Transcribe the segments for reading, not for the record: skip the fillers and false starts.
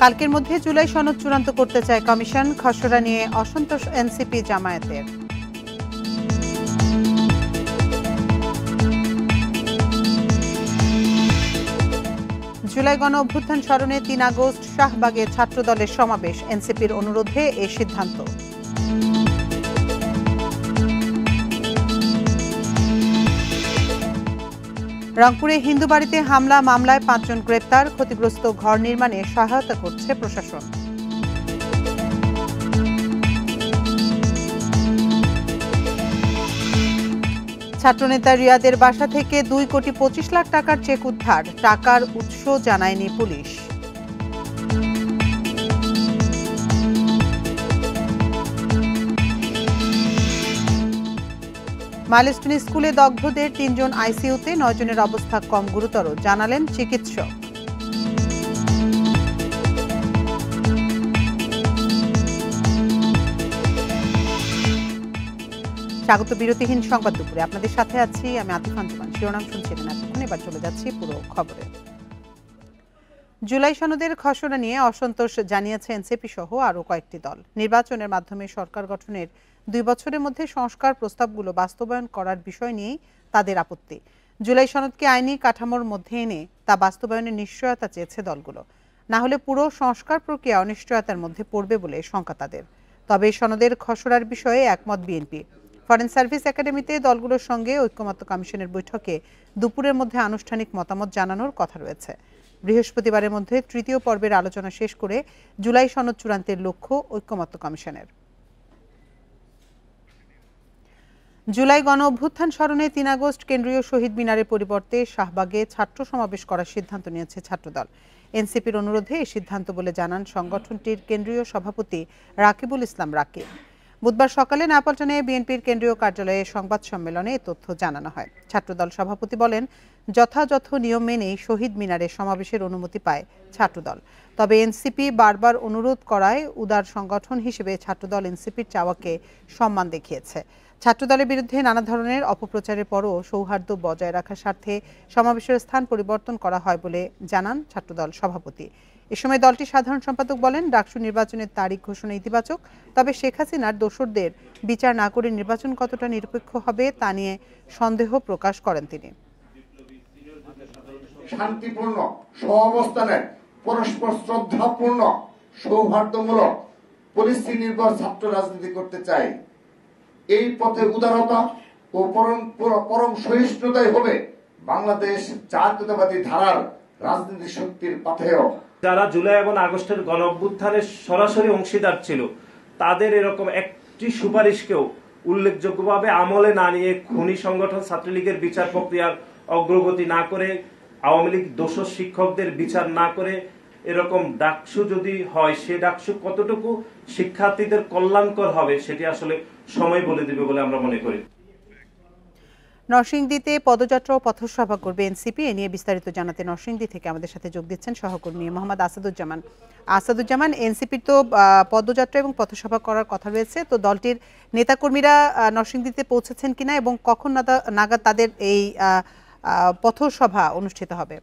কালকের মধ্যে জুলাই সনদ চূড়ান্ত করতে চায় কমিশন, খসড়া নিয়ে অসন্তোষ এনসিপি জামায়াতের। জুলাই গণ অভ্যুত্থান স্মরণে ৩ আগস্ট শাহবাগে ছাত্রদলের সমাবেশ, এনসিপির অনুরোধে এই সিদ্ধান্ত। রংপুরে হিন্দু বাড়িতে হামলা মামলায় ৫ জন গ্রেপ্তার, ক্ষতিগ্রস্ত ঘর নির্মাণে সহায়তা করছে প্রশাসন। ছাত্রনেতা রিয়াদের বাসা থেকে 2,25 লাখ টাকার চেক উদ্ধার, টাকার উৎস জানায়নি পুলিশ। মাইলস্টোন স্কুলে দগ্ধদের 3 জন আইসিইউতে, 9 জনের অবস্থা কম গুরুতর, জানালেন চিকিৎসক। স্বাগত বিরতিহীন সংবাদ দুপুরে, আপনাদের সাথে আছি আমি আতিফা আঞ্জুমান। শিরোনাম শুনছিলেন এতক্ষণ, এবার চলে যাচ্ছি পুরো খবরে। জুলাই সনদের খসড়া নিয়ে অসন্তোষ জানিয়েছে এনসিপি সহ আরও কয়েকটি দল। নির্বাচনের মাধ্যমে সরকার গঠনের 2 বছরের মধ্যে সংস্কার প্রস্তাবগুলো বাস্তবায়ন করার বিষয় নিয়েই তাদের আপত্তি। জুলাই সনদকে আইনি কাঠামোর মধ্যে এনে তা বাস্তবায়নের নিশ্চয়তা চেয়েছে দলগুলো, না হলে পুরো সংস্কার প্রক্রিয়া অনিশ্চয়তার মধ্যে পড়বে বলে শঙ্কা তাদের। তবে সনদের খসড়ার বিষয়ে একমত বিএনপি। ফরেন সার্ভিস একাডেমিতে দলগুলোর সঙ্গে ঐক্যমত্য কমিশনের বৈঠকে দুপুরের মধ্যে আনুষ্ঠানিক মতামত জানানোর কথা রয়েছে। বৃহস্পতিবারের মধ্যে 3য় পর্বের আলোচনা শেষ করে জুলাই সনদ চূড়ান্তের লক্ষ্য ঐক্যমত্য কমিশনের। জুলাই গণ অভ্যুত্থান স্মরণে 3 আগস্ট কেন্দ্রীয় শহীদ মিনারের পরিবর্তে শাহবাগে ছাত্র সমাবেশ করার সিদ্ধান্ত নিয়েছে ছাত্রদল। এনসিপির অনুরোধে এই সিদ্ধান্ত বলে জানান সংগঠনটির কেন্দ্রীয় সভাপতি রাকিবুল ইসলাম রাকিব। বুধবার সকালে নয়াপল্টনে বিএনপির কেন্দ্রীয় কার্যালয়ে সংবাদ সম্মেলনে এ তথ্য জানানো হয়। ছাত্রদল সভাপতি বলেন, যথাযথ নিয়ম মেনেই শহীদ মিনারে সমাবেশের অনুমতি পায় ছাত্রদল। তবে এনসিপি বারবার অনুরোধ করায় উদার সংগঠন হিসেবে ছাত্রদল এনসিপির চাওয়াকে সম্মান দেখিয়েছে। ছাত্রদলের বিরুদ্ধে নানা ধরনের অপপ্রচারের পরও সৌহার্দ্য বজায় রাখার স্বার্থে সমাবেশের স্থান পরিবর্তন করা হয় বলে জানান ছাত্রদল সভাপতি। এ সময় দলটির সাধারণ সম্পাদক বলেন, ডাকসু নির্বাচনের তারিখ ঘোষণা ইতিবাচক, তবে শেখ হাসিনার দোসরদের বিচার না করে নির্বাচন কতটা নিরপেক্ষ হবে তা নিয়ে সন্দেহ প্রকাশ করেন তিনি। শান্তিপূর্ণ সহাবস্থানের পরস্পর শ্রদ্ধাপূর্ণ সৌহার্দ্যমূলক পলিসি নির্ভর ছাত্র রাজনীতি করতে চাই। এই পথে উদারতা ও পরম সহিষ্ণুতাই হবে বাংলাদেশ জাতীয়তাবাদী ধারার রাজনীতি শক্তির পাথেয়। যারা জুলাই এবং আগস্টের গণ অভ্যুত্থানের সরাসরি অংশীদার ছিল, তাদের এরকম একটি সুপারিশকেও উল্লেখযোগ্যভাবে আমলে না নিয়ে খুনি সংগঠন ছাত্রলীগের বিচার প্রক্রিয়ার অগ্রগতি না করে, আওয়ামী লীগ দোষর শিক্ষকদের বিচার না করে এরকম ডাকসু যদি হয়, সে ডাকসু কতটুকু শিক্ষার্থীদের কল্যাণকর হবে সেটি আসলে সময় বলে দেবে বলে আমরা মনে করি। নরসিংদীতে পদযাত্রা ও পথসভা করবে এনসিপি। এ নিয়ে বিস্তারিত জানাতে নরসিংদী থেকে আমাদের সাথে যোগ দিচ্ছেন সহকর্মী মোহাম্মদ আসাদুজ্জামান। আসাদুজ্জামান, এনসিপির তো পদযাত্রা এবং পথসভা করার কথা রয়েছে, তো দলটির নেতাকর্মীরা নরসিংদীতে পৌঁছেছেন কিনা এবং কখন নাগাদ তাদের এই পথসভা অনুষ্ঠিত হবে?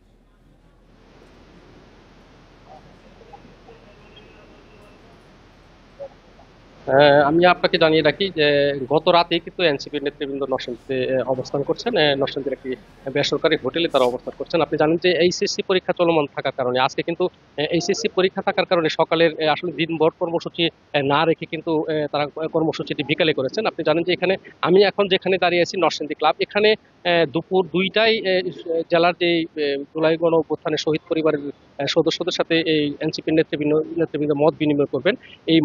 আমি আপনাকে জানিয়ে রাখি যে গত রাতেই কিন্তু এনসিপির নেতৃবৃন্দ নরসিংদীতে অবস্থান করছেন। নরসিংদীর একটি বেসরকারি হোটেলে তারা অবস্থান করছেন। আপনি জানেন যে এইচএসসি পরীক্ষা চলমান থাকার কারণে আজকে কিন্তু এইচএসসি পরীক্ষা থাকার কারণে সকালের আসলে দিনভর কর্মসূচি না রেখে কিন্তু তারা কর্মসূচিটি বিকালে করেছেন। আপনি জানেন যে এখানে আমি এখন যেখানে দাঁড়িয়ে আছি নরসিংদী ক্লাব, এখানে দুপুর 2টায় জেলার যে জুলাই গণ অভ্যুত্থানের শহীদ পরিবারের সদস্যদের সাথে এই এনসিপির নেতৃবৃন্দ মত বিনিময় করবেন। এই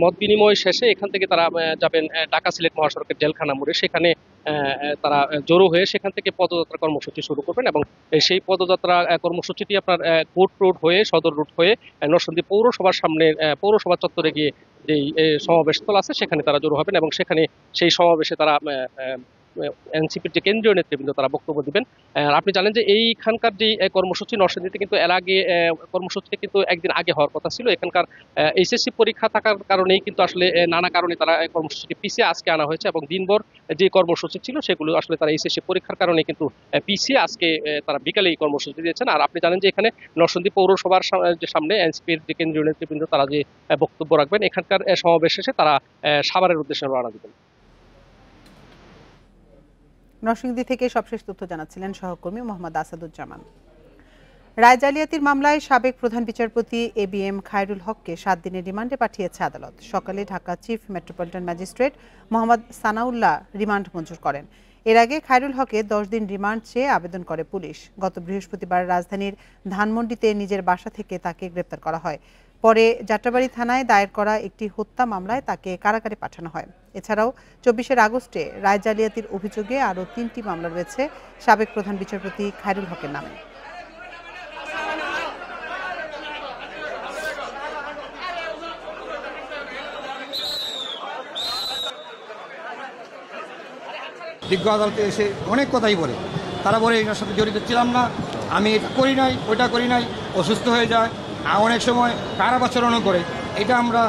মত বিনিময় শেষে এখান থেকে তারা যাবেন ঢাকা সিলেট মহাসড়কের জেলখানা মোড়ে, সেখানে তারা জড়ো হয়ে সেখান থেকে পদযাত্রা কর্মসূচি শুরু করবেন এবং সেই পদযাত্রা কর্মসূচিটি আপনার কোর্ট রোড হয়ে সদর রোড হয়ে নরসিংদী পৌরসভার সামনে পৌরসভা চত্বরে গিয়ে যেই সমাবেশ স্থল আছে সেখানে তারা জড়ো হবেন এবং সেখানে সেই সমাবেশে তারা এনসিপির যে কেন্দ্রীয় নেতৃবৃন্দ তারা বক্তব্য দিবেন। আপনি জানেন যে এইখানকার যে কর্মসূচি নরসিংদীতে কিন্তু এর আগে কর্মসূচিতে কিন্তু একদিন আগে হওয়ার কথা ছিল। এখানকার এইচএসসি পরীক্ষা থাকার কারণেই কিন্তু আসলে নানা কারণে তারা কর্মসূচিকে পিছিয়ে আজকে আনা হয়েছে, এবং দিনভর যে কর্মসূচি ছিল সেগুলো আসলে তারা এইচএসসি পরীক্ষার কারণে কিন্তু পিছিয়ে আজকে তারা বিকালে এই কর্মসূচি দিয়েছেন। আর আপনি জানেন যে এখানে নরসিংদী পৌরসভার যে সামনে এনসিপির যে কেন্দ্রীয় নেতৃবৃন্দ তারা যে বক্তব্য রাখবেন, এখানকার সমাবেশ শেষে তারা সাভারের উদ্দেশ্যে রওনা দিবেন। নরসিংদী থেকে সবশেষ তথ্য জানাচ্ছিলেন সহকর্মী মোহাম্মদ আসাদুজ্জামান। রায় জালিয়াতির মামলায় সাবেক প্রধান বিচারপতি এবিএম খায়রুল হককে 7 দিনের রিমান্ডে পাঠিয়েছে আদালত। সকালে Dhaka chief metropolitan magistrate Mohammad Sanaullah remand মঞ্জুর করেন। এর আগে খায়রুল হকে 10 দিন রিমান্ড চেয়ে আবেদন করে পুলিশ। গত বৃহস্পতিবার রাজধানীর ধানমন্ডিতে নিজের বাসা থেকে তাকে গ্রেপ্তার করা হয়। পরে যাত্রাবাড়ী থানায় দায়ের করা একটি হত্যা মামলায় তাকে কারাগারে পাঠানো হয়। এছাড়াও 24 আগস্টে রায় জালিয়াতির অভিযোগে আরও 3টি মামলা রয়েছে সাবেক প্রধান বিচারপতি খায়রুল হকের নামে। বিজ্ঞ আদালতে এসে অনেক কথাই বলে, তারা বলে এটার সাথে জড়িত ছিলাম না, আমি এটা করি নাই, ওইটা করি নাই, অসুস্থ হয়ে যায়, অনেক সময় কারাবাচরণও করে। এটা আমরা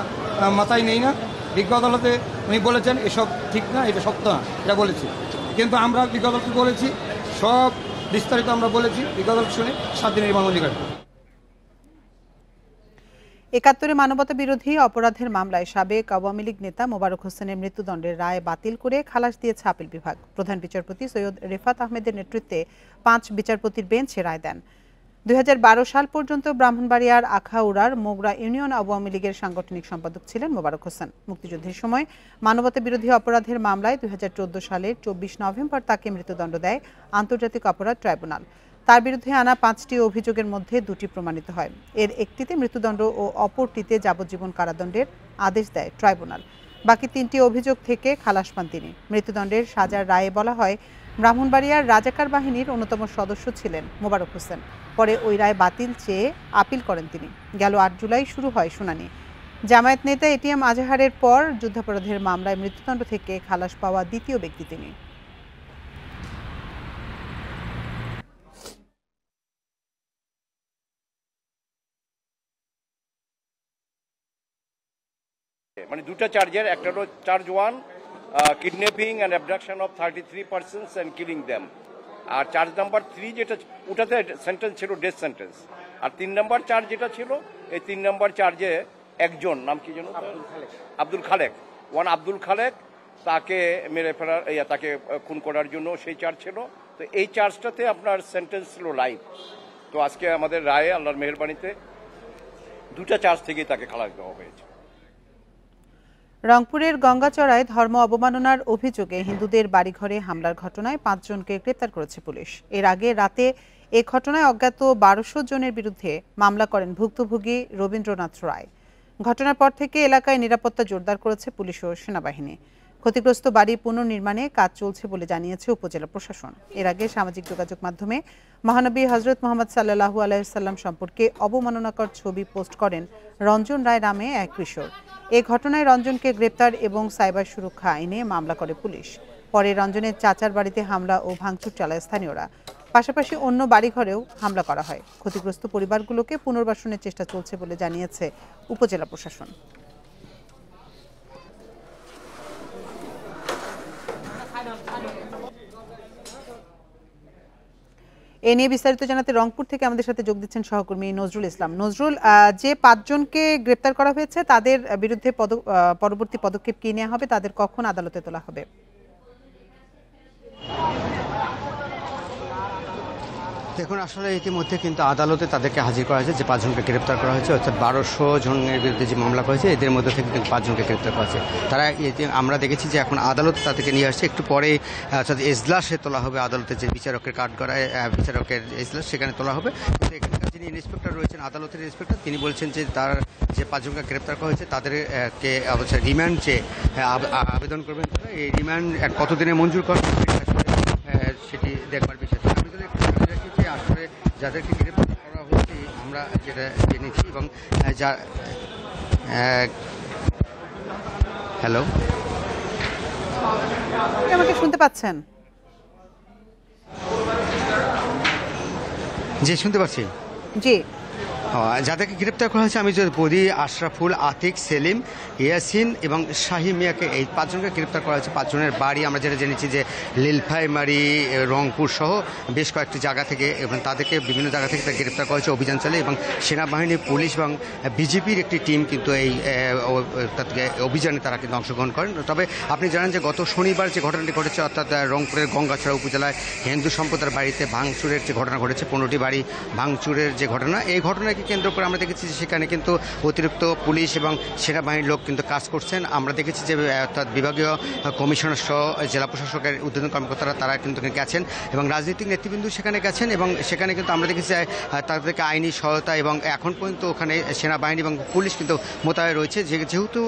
মাথায় নেই না। বিজ্ঞ আদালতে উনি বলেছেন এসব ঠিক না, এটা সত্য না, এটা বলেছি। কিন্তু আমরা বিজ্ঞ আদালতে বলেছি, সব বিস্তারিত আমরা বলেছি, বিজ্ঞ আদালত শুনে 7 দিনের রিমান্ড মঞ্জুর করে। 71 মানবতা বিরোধী অপরাধের মামলায় সাবেক আওয়ামী লীগ নেতা মোবারক হোসেনের মৃত্যুদণ্ডের রায় বাতিল করে খালাস দিয়েছে আপিল বিভাগ। প্রধান বিচারপতি সৈয়দ রেফাত আহমেদের নেতৃত্বে 5 বিচারপতির বেঞ্চ রায় দেন। 2012 সাল পর্যন্ত ব্রাহ্মণবাড়িয়ার আখাউড়ার মোগরা ইউনিয়ন আওয়ামী লীগের সাংগঠনিক সম্পাদক ছিলেন মোবারক হোসেন। মুক্তিযুদ্ধের সময় মানবতা বিরোধী অপরাধের মামলায় 2014 সালের 24 নভেম্বর তাকে মৃত্যুদণ্ড দেয় আন্তর্জাতিক অপরাধ ট্রাইব্যুনাল। তার বিরুদ্ধে আনা 5টি অভিযোগের মধ্যে 2টি প্রমাণিত হয়। এর একটিতে মৃত্যুদণ্ড ও অপরটিতে যাবজ্জীবন কারাদণ্ডের আদেশ দেয় ট্রাইব্যুনাল। বাকি 3টি অভিযোগ থেকে খালাস পান তিনি। মৃত্যুদণ্ডের সাজার রায়ে বলা হয়, ব্রাহ্মণবাড়িয়ার রাজাকার বাহিনীর অন্যতম সদস্য ছিলেন মোবারক হোসেন। পরে ওই রায় বাতিল চেয়ে আপিল করেন তিনি। গেল 8 জুলাই শুরু হয় শুনানি। জামায়াত নেতা এটিএম আজহারের পর যুদ্ধাপরাধের মামলায় মৃত্যুদণ্ড থেকে খালাস পাওয়া দ্বিতীয় ব্যক্তি তিনি। মানে দুটো চার্জের, একটা হলো charge 1 kidnapping and abduction of 33 persons and killing them, আর চার্জ নাম্বার 3 যেটা ওটাতে সেন্টেন্স ছিল ডেথ সেন্টেন্স, আর 3 নম্বর চার্জ যেটা ছিল এই 3 নম্বর চার্জে একজন নাম কি যেন আব্দুল খালেক, আব্দুল খালেক তাকে মেরে ফেলার তাকে খুন করার জন্য সেই চার্জ ছিল। তো এই চার্জটাতে আপনার সেন্টেন্স ছিল লাইফ। তো আজকে আমাদের রায়ে আল্লাহর মেহেরবানিতে দুটা চার্জ থেকেই তাকে খালাস দেওয়া হয়েছে। রংপুরের গঙ্গাচড়ায় ধর্ম অবমাননার অভিযোগে হিন্দুদের বাড়িঘরে হামলার ঘটনায় 5 জনকে গ্রেপ্তার করেছে পুলিশ। এর আগে রাতে এ ঘটনায় অজ্ঞাত 1200 জনের বিরুদ্ধে মামলা করেন ভুক্তভোগী রবীন্দ্রনাথ রায়। ঘটনার পর থেকে এলাকায় নিরাপত্তা জোরদার করেছে পুলিশ ও সেনাবাহিনী। ক্ষতিগ্রস্ত বাড়ি পুনর্নির্মাণে কাজ চলছে বলে জানিয়েছে উপজেলা প্রশাসন। এর আগে সামাজিক যোগাযোগ মাধ্যমে মহানবী হযরত মুহাম্মদ সাল্লাল্লাহু আলাইহি সাল্লাম সম্পর্কে অবমাননাকর ছবি পোস্ট করেন রঞ্জন রায় নামে এক কিশোর। এ ঘটনায় রঞ্জনকে গ্রেপ্তার এবং সাইবার সুরক্ষা আইনে মামলা করে পুলিশ। পরে রঞ্জনের চাচার বাড়িতে হামলা ও ভাঙচুর চালায় স্থানীয়রা। পাশাপাশি অন্য বাড়িঘরেও হামলা করা হয়। ক্ষতিগ্রস্ত পরিবারগুলোকে পুনর্বাসনের চেষ্টা চলছে বলে জানিয়েছে উপজেলা প্রশাসন। এ নিয়ে বিস্তারিত জানাতে রংপুর থেকে আমাদের সাথে যোগ দিচ্ছেন সহকর্মী নজরুল ইসলাম। নজরুল, যে 5 জনকে গ্রেপ্তার করা হয়েছে তাদের বিরুদ্ধে পরবর্তী পদক্ষেপ কি নেওয়া হবে, তাদের কখন আদালতে তোলা হবে? দেখুন, আসলে ইতিমধ্যে কিন্তু আদালতে তাদেরকে হাজির করা হয়েছে। যে 5 জনকে গ্রেপ্তার করা হয়েছে, অর্থাৎ 1200 জনের বিরুদ্ধে যে মামলা করেছে এদের মধ্যে থেকে কিন্তু 5 জনকে গ্রেপ্তার করা হয়েছে। তারা আমরা দেখেছি যে এখন আদালত তাদেরকে নিয়ে আসছে। একটু পরে অর্থাৎ এজলাসে তোলা হবে, আদালতে যে বিচারকের কাঠগড়ায় বিচারকের এজলাস সেখানে তোলা হবে। কিন্তু এখানকার যিনি ইন্সপেক্টর রয়েছেন, আদালতের ইন্সপেক্টর, তিনি বলছেন যে তার যে 5 জনকে গ্রেপ্তার করা হয়েছে তাদেরকে অবশ্যই রিমান্ড চেয়ে আবেদন করবেন। এই রিমান্ড কতদিনে মঞ্জুর করবেন সেটি দেখবার বিষয়। আসলে যাদেরকে গ্রেপ্তার করা হচ্ছে আমরা যেটা জেনেছি এবং যা হ্যালো, আমাকে শুনতে পাচ্ছেন? জি, শুনতে পাচ্ছি। জি, যাদেরকে গ্রেপ্তার করা হয়েছে আমি যদি বলি, আশরাফুল, আতিক, সেলিম, ইয়াসিন এবং শাহিম মিয়াকে, এই 5 জনকে গ্রেপ্তার করা হয়েছে। 5 জনের বাড়ি আমরা যেটা জেনেছি যে লীলফাইমারি, রংপুর সহ বেশ কয়েকটি জায়গা থেকে, এবং তাদেরকে বিভিন্ন জায়গা থেকে গ্রেপ্তার করা হয়েছে অভিযান চালিয়ে, এবং সেনাবাহিনী, পুলিশ এবং বিজেপির একটি টিম কিন্তু এই অভিযানে তারা কিন্তু অংশগ্রহণ করেন। তবে আপনি জানেন যে গত শনিবার যে ঘটনাটি ঘটেছে, অর্থাৎ রংপুরের গঙ্গাছড়া উপজেলায় হিন্দু সম্প্রদায়ের বাড়িতে ভাঙচুরের যে ঘটনা ঘটেছে, 15টি বাড়ি ভাঙচুরের যে ঘটনা, এই ঘটনাকে কেন্দ্র করে আমরা দেখেছি যে সেখানে কিন্তু অতিরিক্ত পুলিশ এবং সেনাবাহিনীর লোক কিন্তু কাজ করছেন। আমরা দেখেছি যে অর্থাৎ বিভাগীয় কমিশনার সহ জেলা প্রশাসকের ঊর্ধ্বতন কর্মকর্তারা তারা কিন্তু গেছেন, এবং রাজনৈতিক নেতৃবৃন্দ সেখানে গেছেন, এবং সেখানে কিন্তু আমরা দেখেছি তাদেরকে আইনি সহায়তা, এবং এখন পর্যন্ত ওখানে সেনাবাহিনী এবং পুলিশ কিন্তু মোতায়েন রয়েছে। যেহেতু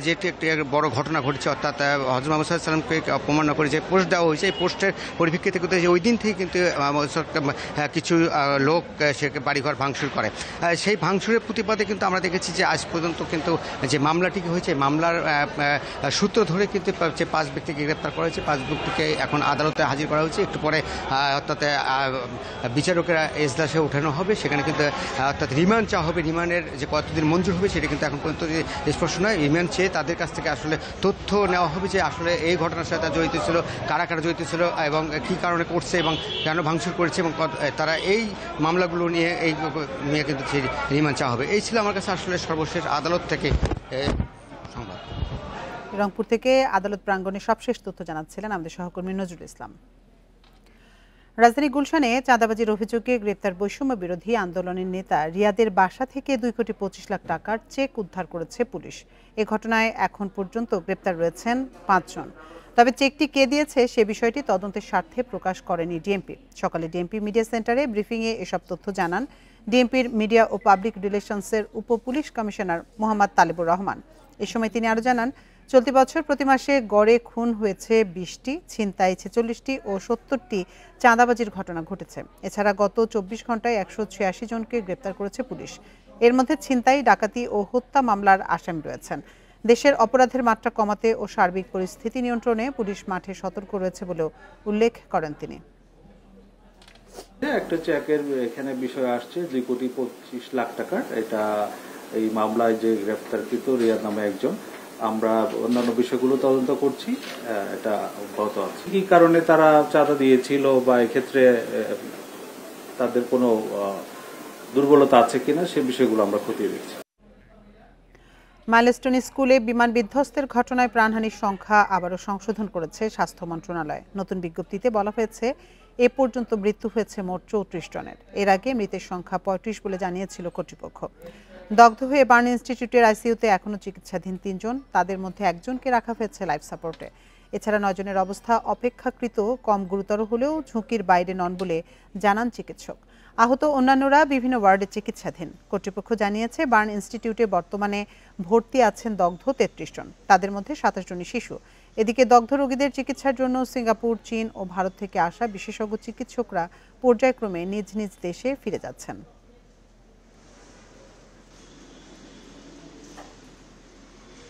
যেটি একটি বড় ঘটনা ঘটেছে, অর্থাৎ হযরত মুহাম্মদ সাল্লাল্লাহু আলাইহি ওয়াসাল্লামকে অপমান করে যে পোস্ট দেওয়া হয়েছে, এই পোস্টের পরিপ্রেক্ষিতে কিন্তু ওই দিন থেকে কিন্তু কিছু লোক সে বাড়িঘর ভাঙচুর করে। সেই ভাঙচুরের প্রতিবাদে কিন্তু আমরা দেখেছি যে আজ পর্যন্ত কিন্তু যে মামলাটি হয়েছে, মামলার সূত্র ধরে কিন্তু যে 5 ব্যক্তিকে গ্রেপ্তার করা হয়েছে, 5 ব্যক্তিকে এখন আদালতে হাজির করা হয়েছে। একটু পরে অর্থাৎ বিচারকেরা এজলাসে ওঠানো হবে, সেখানে কিন্তু অর্থাৎ রিমান্ড চাওয়া হবে। রিমান্ডের যে কতদিন মঞ্জুর হবে সেটা কিন্তু এখন পর্যন্ত স্পষ্ট নয়। রিমান্ড চেয়ে তাদের কাছ থেকে আসলে তথ্য নেওয়া হবে যে আসলে এই ঘটনার সাথে জড়িত ছিল, কারা কারা জড়িত ছিল, এবং কী কারণে করছে, এবং কেন ভাঙচুর করেছে, এবং তারা এই মামলাগুলো নিয়ে কিন্তু রিমান্ড চাওয়া হবে। এই ছিল আমার কাছে আসলে সর্বশেষ আদালত থেকে সংবাদ। রংপুর থেকে আদালত প্রাঙ্গণে সবশেষ তথ্য জানাচ্ছিলেন আমাদের সহকর্মী নজরুল ইসলাম। রাজধানী গুলশানে চাঁদাবাজির অভিযোগে গ্রেপ্তার বৈষম্য বিরোধী আন্দোলনের নেতা রিয়াদের বাসা থেকে 2,25,00,000 টাকার চেক উদ্ধার করেছে পুলিশ। এ ঘটনায় এখন পর্যন্ত গ্রেপ্তার রয়েছেন 5 জন। তবে চেকটি কে দিয়েছে সে বিষয়টি তদন্তের স্বার্থে প্রকাশ করেনি ডিএমপি। সকালে ডিএমপি মিডিয়া সেন্টারে ব্রিফিংয়ে এসব তথ্য জানান ডিএমপির মিডিয়া ও পাবলিক রিলেশনসের উপ পুলিশ কমিশনার মোহাম্মদ তালেবুর রহমান। এ সময় তিনি আরও জানান, চলতি বছর প্রতি মাসে গড়ে খুন হয়েছে 20টি, ছিনতাই 46টি ও 70টি চাঁদাবাজির ঘটনা ঘটেছে। এছাড়া গত 24 ঘন্টায় 186 জনকে গ্রেপ্তার করেছে পুলিশ। এর মধ্যে ছিনতাই, ডাকাতি ও হত্যা মামলার আসামি রয়েছেন। দেশের অপরাধের মাত্রা কমাতে ও সার্বিক পরিস্থিতি নিয়ন্ত্রণে পুলিশ মাঠে সতর্ক রয়েছে বলেও উল্লেখ করেন তিনি। একটা চেকের এখানে বিষয় আসছে 2,25,00,000 টাকার। এটা এই মামলায় যে গ্রেফতারকৃত রিয়াদ নামে একজন, আমরা অন্যান্য বিষয়গুলো তদন্ত করছি। এটা অব্যাহত আছে। কি কারণে তারা চাঁদা দিয়েছিল বা এক্ষেত্রে তাদের কোনো দুর্বলতা আছে কিনা সে বিষয়গুলো আমরা খতিয়ে দেখছি। মাইলস্টোন স্কুলে বিমান বিধ্বস্তের ঘটনায় প্রাণহানির সংখ্যা আবারও সংশোধন করেছে স্বাস্থ্য মন্ত্রণালয়। নতুন বিজ্ঞপ্তিতে বলা হয়েছে এ পর্যন্ত মৃত্যু হয়েছে মোট 34 জনের। এর আগে মৃতের সংখ্যা 35 বলে জানিয়েছিল কর্তৃপক্ষ। দগ্ধ হয়ে বার্ন ইনস্টিটিউটের আইসিইউতে এখনও চিকিৎসাধীন 3 জন, তাদের মধ্যে একজনকে রাখা হয়েছে লাইফ সাপোর্টে। এছাড়া 9 জনের অবস্থা অপেক্ষাকৃত কম গুরুতর হলেও ঝুঁকির বাইরে নন বলে জানান চিকিৎসক। আহত অন্যান্যরা বিভিন্ন ওয়ার্ডে চিকিৎসাধীন। কর্তৃপক্ষ জানিয়েছে বার্ন ইনস্টিটিউটে বর্তমানে ভর্তি আছেন দগ্ধ 33 জন, তাদের মধ্যে 27 জনই শিশু। এদিকে দগ্ধ রোগীদের চিকিৎসার জন্য সিঙ্গাপুর, চীন ও ভারত থেকে আসা বিশেষজ্ঞ চিকিৎসকরা পর্যায়ক্রমে নিজ নিজ দেশে ফিরে যাচ্ছেন।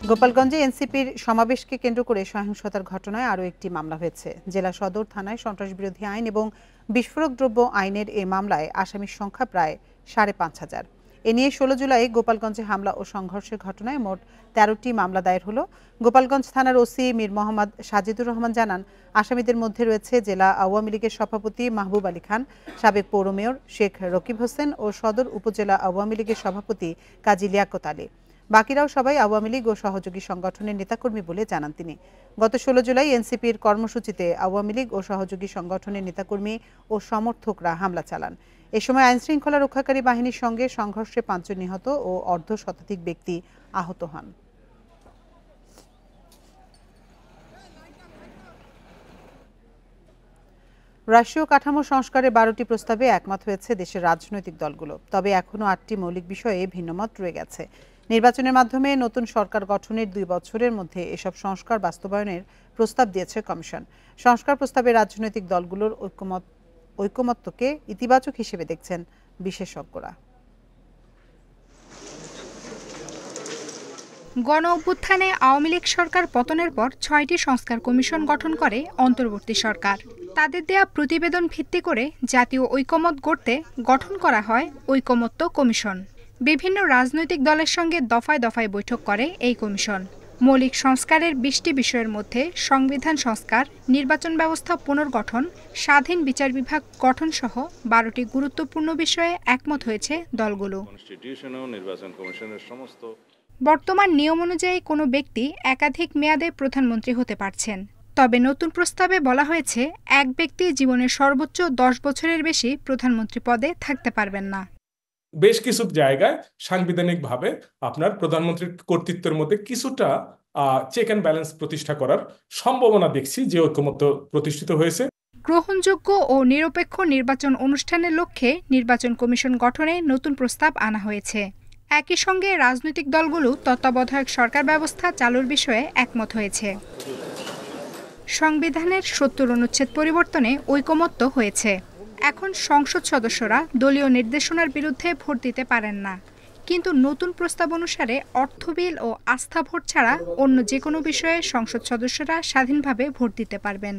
গোপালগঞ্জে এনসিপির সমাবেশকে কেন্দ্র করে সহিংসতার ঘটনায় আরও একটি মামলা হয়েছে। জেলা সদর থানায় সন্ত্রাস বিরোধী আইন এবং বিস্ফোরক দ্রব্য আইনের এই মামলায় আসামির সংখ্যা প্রায় 5,500। এ নিয়ে 16 জুলাই গোপালগঞ্জে হামলা ও সংঘর্ষের ঘটনায় মোট 13টি মামলা দায়ের হলো। গোপালগঞ্জ থানার ওসি মীর মোহাম্মদ সাজিদুর রহমান জানান, আসামিদের মধ্যে রয়েছে জেলা আওয়ামী লীগের সভাপতি মাহবুব আলী খান, সাবেক পৌর মেয়র শেখ রকিব হোসেন ও সদর উপজেলা আওয়ামী লীগের সভাপতি কাজী লিয়াকত আলী। বাকিরাও সবাই আওয়ামী লীগ ও সহযোগী সংগঠনের নেতাকর্মী বলে জানান তিনি। গত 16 জুলাই এনসিপির কর্মসূচিতে আওয়ামী লীগ ও সহযোগী সংগঠনের নেতাকর্মী ও সমর্থকরা হামলা চালান। এ সময় আইনশৃঙ্খলা রক্ষাকারী বাহিনীর সঙ্গে সংঘর্ষে 5 জন নিহত ও অর্ধশতাধিক ব্যক্তি আহত হন। রাষ্ট্রীয় কাঠামো সংস্কারের 12টি প্রস্তাবে একমত হয়েছে দেশের রাজনৈতিক দলগুলো। তবে এখনও 8টি মৌলিক বিষয়ে ভিন্নমত রয়ে গেছে। নির্বাচনের মাধ্যমে নতুন সরকার গঠনের 2 বছরের মধ্যে এসব সংস্কার বাস্তবায়নের প্রস্তাব দিয়েছে কমিশন। সংস্কার প্রস্তাবে রাজনৈতিক দলগুলোর ঐকমত্যকে ইতিবাচক হিসেবে দেখছেন বিশেষজ্ঞরা। গণ অভ্যুত্থানে আওয়ামী লীগ সরকার পতনের পর 6টি সংস্কার কমিশন গঠন করে অন্তর্বর্তী সরকার। তাদের দেয়া প্রতিবেদন ভিত্তি করে জাতীয় ঐকমত্য গড়তে গঠন করা হয় ঐকমত্য কমিশন। বিভিন্ন রাজনৈতিক দলের সঙ্গে দফায় দফায় বৈঠক করে এই কমিশন। মৌলিক সংস্কারের ২০টি বিষয়ের মধ্যে সংবিধান সংস্কার, নির্বাচন ব্যবস্থা পুনর্গঠন, স্বাধীন বিচার বিভাগ গঠন সহ ১২টি গুরুত্বপূর্ণ বিষয়ে একমত হয়েছে দলগুলো। বর্তমান নিয়ম অনুযায়ী কোনো ব্যক্তি একাধিক মেয়াদে প্রধানমন্ত্রী হতে পারছেন। তবে নতুন প্রস্তাবে বলা হয়েছে এক ব্যক্তি জীবনের সর্বোচ্চ ১০ বছরের বেশি প্রধানমন্ত্রী পদে থাকতে পারবেন না। বেশ কিছু জায়গায় সাংবিধানিকভাবে আপনার প্রধানমন্ত্রীর কর্তৃত্বের মধ্যে কিছুটা চেক অ্যান্ড ব্যালেন্স প্রতিষ্ঠা করার সম্ভাবনা দেখছি, যে ঐকমত্য প্রতিষ্ঠিত হয়েছে। গ্রহণযোগ্য ও নিরপেক্ষ নির্বাচন অনুষ্ঠানের লক্ষ্যে নির্বাচন কমিশন গঠনে নতুন প্রস্তাব আনা হয়েছে। একই সঙ্গে রাজনৈতিক দলগুলো তত্ত্বাবধায়ক সরকার ব্যবস্থা চালুর বিষয়ে একমত হয়েছে। সংবিধানের ৭০ অনুচ্ছেদ পরিবর্তনে ঐকমত্য হয়েছে। এখন সংসদ সদস্যরা দলীয় নির্দেশনার বিরুদ্ধে ভোট দিতে পারেন না, কিন্তু নতুন প্রস্তাব অনুসারে অর্থ বিল ও আস্থা ভোট ছাড়া অন্য যে কোনো বিষয়ে সংসদ সদস্যরা স্বাধীনভাবে ভোট দিতে পারবেন।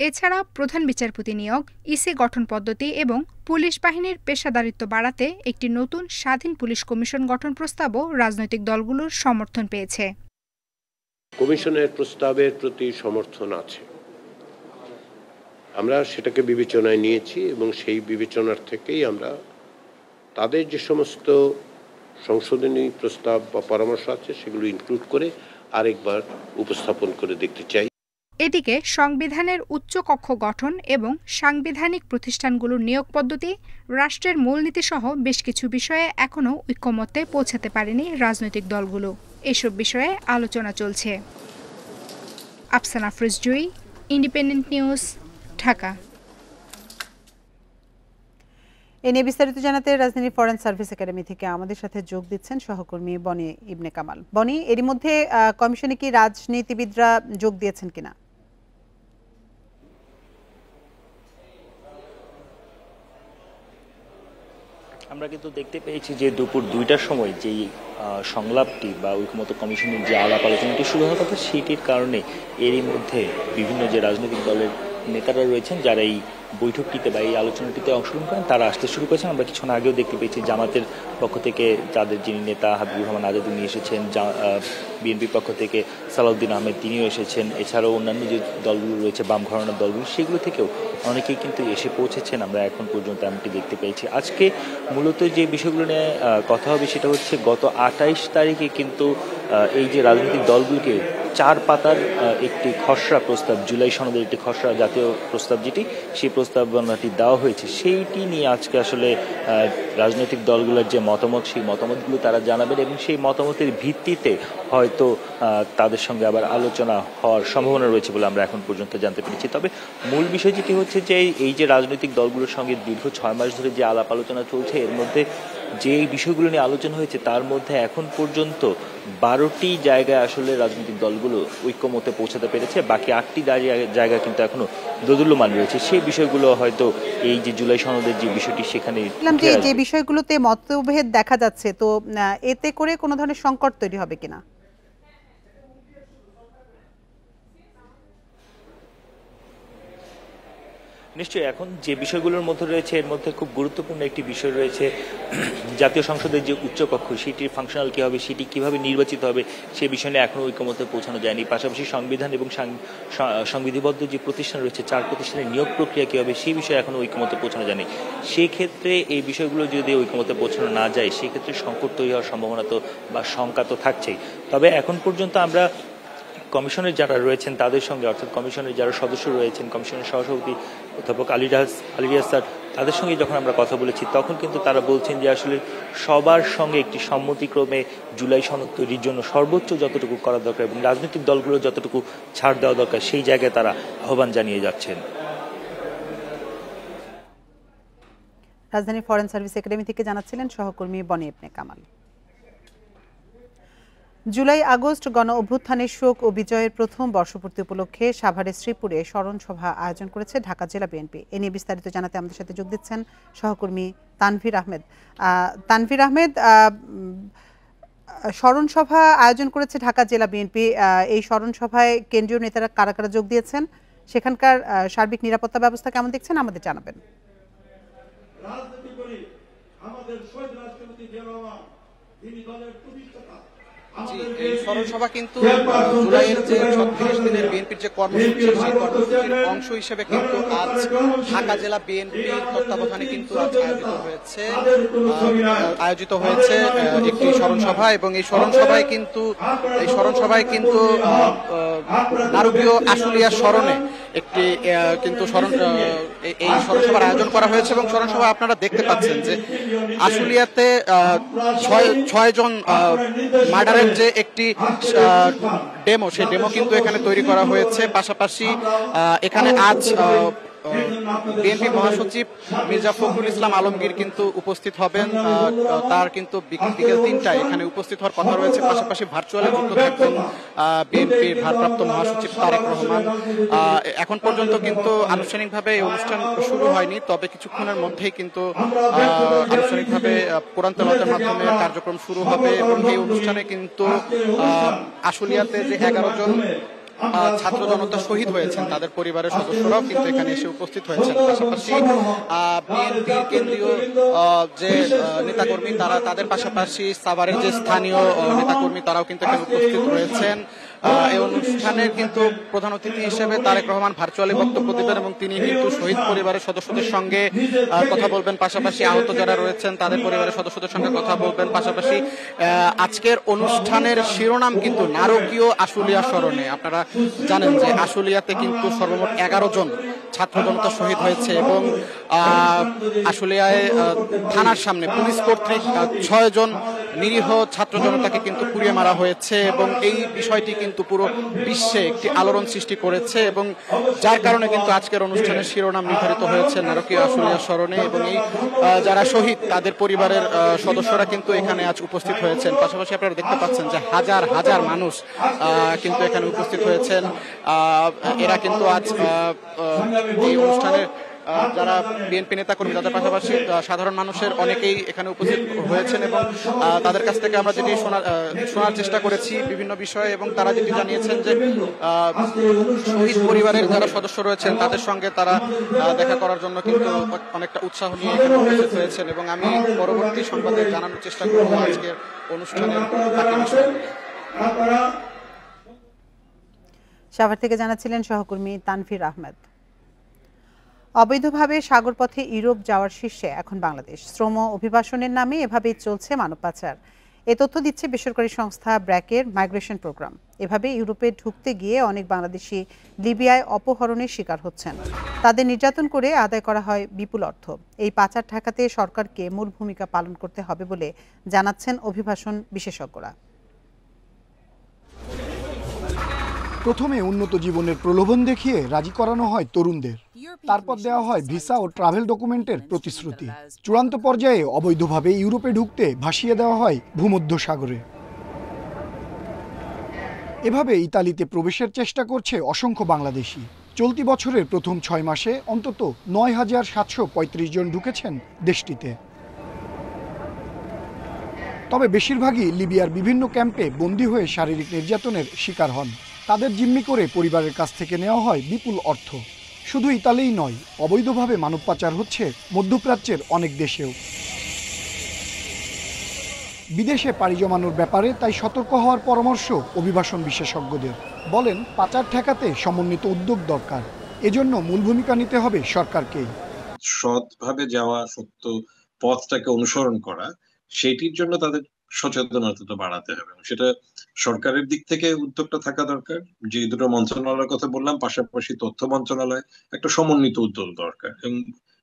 এছাড়া প্রধান বিচারপতি নিয়োগ, ইসি গঠন পদ্ধতি এবং পুলিশ বাহিনীর পেশাদারিত্ব বাড়াতে একটি নতুন স্বাধীন পুলিশ কমিশন গঠন প্রস্তাবও রাজনৈতিক দলগুলোর সমর্থন পেয়েছে। কমিশনের প্রস্তাবের প্রতি সমর্থন আছে, আমরা সেটাকে বিবেচনায় নিয়েছি এবং সেই বিবেচনার থেকেই আমরা তাদের যে সমস্ত সংশোধনী প্রস্তাব বা পরামর্শ আছে সেগুলো ইনক্লুড করে আরেকবার উপস্থাপন করে দেখতে চাই। এদিকে সংবিধানের উচ্চ কক্ষ গঠন এবং সাংবিধানিক প্রতিষ্ঠানগুলোর নিয়োগ পদ্ধতি, রাষ্ট্রের মূলনীতি সহ বেশ কিছু বিষয়ে এখনও ঐকমত্যে পৌঁছাতে পারেনি রাজনৈতিক দলগুলো। এসব বিষয়ে আলোচনা চলছে। আফসানা আফরোজ জুই, ইন্ডিপেন্ডেন্ট নিউজ, ঢাকা। এ নিয়ে বিস্তারিত জানাতে রাজধানী ফরেন সার্ভিস একাডেমি থেকে আমাদের সাথে যোগ দিচ্ছেন সহকর্মী বনি ইবনে কামাল। বনি, এরই মধ্যে কমিশনে কি রাজনীতিবিদরা যোগ দিয়েছেন কিনা? আমরা কিন্তু দেখতে পেয়েছি যে দুপুর ২টার সময় যেই সংলাপটি বা ঐকমত্য কমিশনের যে আলাপ আলোচনাটি শুরু হওয়ার কথা, সেটির কারণে এরই মধ্যে বিভিন্ন যে রাজনৈতিক দলের নেতারা রয়েছেন যারা এই বৈঠকটিতে বা এই আলোচনাটিতে অংশগ্রহণ করেন তারা আসতে শুরু করেছেন। আমরা কিছুক্ষণ আগেও দেখতে পেয়েছি জামাতের পক্ষ থেকে তাদের যিনি নেতা হাবিবুর রহমান আজাদ উনি এসেছেন, বিএনপির পক্ষ থেকে সালাউদ্দিন আহমেদ তিনিও এসেছেন, এছাড়াও অন্যান্য যে দলগুলো রয়েছে বাম ঘরানার দলগুলো সেগুলো থেকেও অনেকেই কিন্তু এসে পৌঁছেছেন। আমরা এখন পর্যন্ত এমনটি দেখতে পেয়েছি। আজকে মূলত যে বিষয়গুলো নিয়ে কথা হবে সেটা হচ্ছে গত ২৮ তারিখে কিন্তু এই যে রাজনৈতিক দলগুলোকে ৪ পাতার একটি খসড়া প্রস্তাব, জুলাই সনদের একটি খসড়া জাতীয় প্রস্তাব যেটি, সেই প্রস্তাবনাটি দেওয়া হয়েছে, সেইটি নিয়ে আজকে আসলে রাজনৈতিক দলগুলোর যে মতামত সেই মতামতগুলো তারা জানাবেন এবং সেই মতামতের ভিত্তিতে হয়তো তাদের সঙ্গে আবার আলোচনা হওয়ার সম্ভাবনা রয়েছে বলে আমরা এখন পর্যন্ত জানতে পেরেছি। তবে মূল বিষয় যেটি হচ্ছে যে এই যে রাজনৈতিক দলগুলোর সঙ্গে দীর্ঘ ৬ মাস ধরে যে আলাপ আলোচনা চলছে, এর মধ্যে যে বিষয়গুলো নিয়ে আলোচনা হয়েছে তার মধ্যে এখন পর্যন্ত ১২টি জায়গায় আসলে রাজনৈতিক দলগুলো ঐক্যমতে পৌঁছাতে পেরেছে, বাকি ৮টি জায়গা কিন্তু এখনো দোদুল্যমান রয়েছে। সেই বিষয়গুলো হয়তো এই যে জুলাই সনদের যে বিষয়টি সেখানে যে বিষয়গুলোতে মতভেদ দেখা যাচ্ছে, তো এতে করে কোনো ধরনের সংকট তৈরি হবে কিনা? নিশ্চয়ই এখন যে বিষয়গুলোর মধ্যে রয়েছে এর মধ্যে খুব গুরুত্বপূর্ণ একটি বিষয় রয়েছে জাতীয় সংসদের যে উচ্চকক্ষ সেটির ফাংশনাল কী হবে, সেটি কীভাবে নির্বাচিত হবে সেই বিষয় নিয়ে এখনও ঐকমত্যে পৌঁছানো যায়নি। পাশাপাশি সংবিধান এবং সংবিধিবদ্ধ যে প্রতিষ্ঠান রয়েছে ৪ প্রতিষ্ঠানের নিয়োগ প্রক্রিয়া কী হবে সেই বিষয়ে এখনও ঐকমত্যে পৌঁছানো যায়নি। সেই ক্ষেত্রে এই বিষয়গুলো যদি ঐকমত্যে পৌঁছানো না যায় সেক্ষেত্রে সংকট তৈরি হওয়ার সম্ভাবনা তো বা শঙ্কা তো থাকছেই। তবে এখন পর্যন্ত আমরা কমিশনের যারা রয়েছেন তাদের সঙ্গে, অর্থাৎ কমিশনের যারা সদস্য রয়েছেন, কমিশনের সহসভাপতি অধ্যাপক আলী স্যার, তাদের সঙ্গে যখন আমরা কথা বলেছি তখন কিন্তু তারা বলছেন যে আসলে সবার সঙ্গে একটি সম্মতিক্রমে জুলাই সনদ তৈরির জন্য সর্বোচ্চ যতটুকু করা দরকার এবং রাজনৈতিক দলগুলো যতটুকু ছাড় দেওয়া দরকার সেই জায়গায় তারা আহ্বান জানিয়ে যাচ্ছেন। রাজধানী ফরেন সার্ভিস একাডেমি থেকে জানাচ্ছিলেন সহকর্মী বনি ইবনে কামাল। জুলাই আগস্ট গণ অভ্যুত্থানের শোক ও বিজয়ের প্রথম বর্ষপূর্তি উপলক্ষে সাভারের শ্রীপুরে স্মরণ সভা আয়োজন করেছে ঢাকা জেলা বিএনপি। এ নিয়ে বিস্তারিত জানাতে আমাদের সাথে যোগ দিচ্ছেন সহকর্মী তানভীর আহমেদ। স্মরণ সভা আয়োজন করেছে ঢাকা জেলা বিএনপি। এই স্মরণ সভায় কেন্দ্রীয় নেতারা কারা কারা যোগ দিয়েছেন সেখানকার সার্বিক নিরাপত্তা ব্যবস্থা কেমন দেখছেন আমাদের জানাবেন। এই স্মরণ সভা কিন্তু জুলাইয়ের যে ৩৬ দিনের বিএনপির যে কর্মসূচি, সেই কর্মসূচির অংশ হিসেবে কিন্তু আজ ঢাকা জেলা বিএনপির তত্ত্বাবধানে কিন্তু আজ আয়োজিত হয়েছে একটি স্মরণ সভা। এবং এই স্মরণ সভায় কিন্তু নারকীয় আশুলিয়ার স্মরণে একটি কিন্তু এই স্মরণ সভার আয়োজন করা হয়েছে। এবং স্মরণ সভা আপনারা দেখতে পাচ্ছেন যে আশুলিয়াতে ৬ জন মার্ডারের যে একটি ডেমো, সেই ডেমো কিন্তু এখানে তৈরি করা হয়েছে। পাশাপাশি এখানে আজ বিএনপি মহাসচিব মির্জা ফখরুল ইসলাম আলমগীর কিন্তু উপস্থিত হবেন। তার কিন্তু বিকেল ৩টায় এখানে উপস্থিত হওয়ার কথা রয়েছে। পাশাপাশি ভার্চুয়ালি যুক্ত থাকবেন বিএনপির ভারপ্রাপ্ত মহাসচিব তারেক রহমান। এখন পর্যন্ত কিন্তু আনুষ্ঠানিকভাবে এই অনুষ্ঠান শুরু হয়নি, তবে কিছুক্ষণের মধ্যেই কিন্তু আনুষ্ঠানিকভাবে কোরআন তেলাওয়াতের মাধ্যমে কার্যক্রম শুরু হবে। এবং এই অনুষ্ঠানে কিন্তু আশুলিয়াতে যে ১১ জন ছাত্র জনতা শহীদ হয়েছেন তাদের পরিবারের সদস্যরাও কিন্তু এখানে এসে উপস্থিত হয়েছেন। পাশাপাশি বিএনপির কেন্দ্রীয় যে নেতাকর্মী তাদের পাশাপাশি সাভারের যে স্থানীয় নেতাকর্মী তারাও কিন্তু এখানে উপস্থিত রয়েছেন। এই অনুষ্ঠানের কিন্তু প্রধান অতিথি হিসেবে তারেক রহমান ভার্চুয়ালি বক্তব্য দেবেন এবং তিনি কিন্তু শহীদ পরিবারের সদস্যদের সঙ্গে কথা বলবেন। পাশাপাশি আহত যারা রয়েছেন তাদের পরিবারের সদস্যদের সঙ্গে কথা বলবেন। পাশাপাশি আজকের অনুষ্ঠানের শিরোনাম কিন্তু নারকীয় আশুলিয়া স্মরণে। আপনারা জানেন যে আশুলিয়াতে কিন্তু সর্বমোট ১১ জন ছাত্র জনতা শহীদ হয়েছে এবং আশুলিয়ায় থানার সামনে পুলিশ কর্তৃক ৬ জন নিরীহ ছাত্র জনতাকে কিন্তু পুড়িয়ে মারা হয়েছে। এবং এই বিষয়টি কিন্তু পুরো বিশ্বে একটি আলোড়ন সৃষ্টি করেছে এবং যার কারণে কিন্তু আজকের অনুষ্ঠানের শিরোনাম নির্ধারিত হয়েছে নারকীয় আশুলিয়া স্মরণে। এবং এই যারা শহীদ তাদের পরিবারের সদস্যরা কিন্তু এখানে আজ উপস্থিত হয়েছেন। পাশাপাশি আপনারা দেখতে পাচ্ছেন যে হাজার হাজার মানুষ কিন্তু এখানে উপস্থিত হয়েছেন। এরা কিন্তু আজ এই অনুষ্ঠানে যারা বিএনপি নেতাকর্মী তাদের পাশাপাশি সাধারণ মানুষের অনেকেই এখানে উপস্থিত হয়েছেন এবং তাদের কাছ থেকে আমরা যেটি শোনার চেষ্টা করেছি বিভিন্ন বিষয়ে। এবং তারা যেটি জানিয়েছেন যে শহীদ পরিবারের যারা সদস্য রয়েছেন তাদের সঙ্গে তারা দেখা করার জন্য কিন্তু অনেকটা উৎসাহ নিয়ে এখানে উপস্থিত হয়েছেন। এবং আমি পরবর্তী সংবাদে জানানোর চেষ্টা করব আজকের অনুষ্ঠানের বাকি বিষয়। সাভার থেকে জানাচ্ছিলেন সহকর্মী তানভীর আহমেদ। অবৈধভাবে সাগরপথে ইউরোপ যাওয়ার শীর্ষে এখন বাংলাদেশ। শ্রম অভিবাসনের নামে এভাবেই চলছে মানব পাচার। এ তথ্য দিচ্ছে বেসরকারি সংস্থা ব্র্যাকের মাইগ্রেশন প্রোগ্রাম। এভাবে ইউরোপে ঢুকতে গিয়ে অনেক বাংলাদেশি লিবিয়ায় অপহরণের শিকার হচ্ছেন। তাদের নির্যাতন করে আদায় করা হয় বিপুল অর্থ। এই পাচার ঠেকাতে সরকারকে মূল ভূমিকা পালন করতে হবে বলে জানাচ্ছেন অভিবাসন বিশেষজ্ঞরা। প্রথমে উন্নত জীবনের প্রলোভন দেখিয়ে রাজি করানো হয় তরুণদের, তারপর দেওয়া হয় ভিসা ও ট্রাভেল ডকুমেন্টের প্রতিশ্রুতি। চূড়ান্ত পর্যায়ে অবৈধভাবে ইউরোপে ঢুকতে ভাসিয়ে দেওয়া হয় ভূমধ্যসাগরে। এভাবে ইতালিতে প্রবেশের চেষ্টা করছে অসংখ্য বাংলাদেশি। চলতি বছরের প্রথম ৬ মাসে অন্তত ৯,৭৩৫ জন ঢুকেছেন দেশটিতে। তবে বেশিরভাগই লিবিয়ার বিভিন্ন ক্যাম্পে বন্দী হয়ে শারীরিক নির্যাতনের শিকার হন। তাদের জিম্মি করে পরিবারের কাছ থেকে নেওয়া হয় বিপুল অর্থ। শুধু ইতালিই নয়, অবৈধভাবে মানব পাচার হচ্ছে মধ্যপ্রাচ্যের অনেক দেশেও। বিদেশে পাড়ি জমানোর ব্যাপারে তাই সতর্ক হওয়ার পরামর্শ অভিবাসন বিশেষজ্ঞদের। বলেন, পাচার ঠেকাতে সমন্বিত উদ্যোগ দরকার। এজন্য মূল ভূমিকা নিতে হবে সরকারকেই। সৎভাবে যাওয়া, সত্য পথটাকে অনুসরণ করা, সেটির জন্য তাদের সচেতনতা বাড়াতে হবে। সেটা সরকারের দিক থেকে উদ্যোগটা থাকা দরকার, যে দুটো মন্ত্রণালয়ের কথা বললাম, পাশাপাশি তথ্য মন্ত্রণালয় একটা সমন্বিত উদ্যোগ দরকার। এবং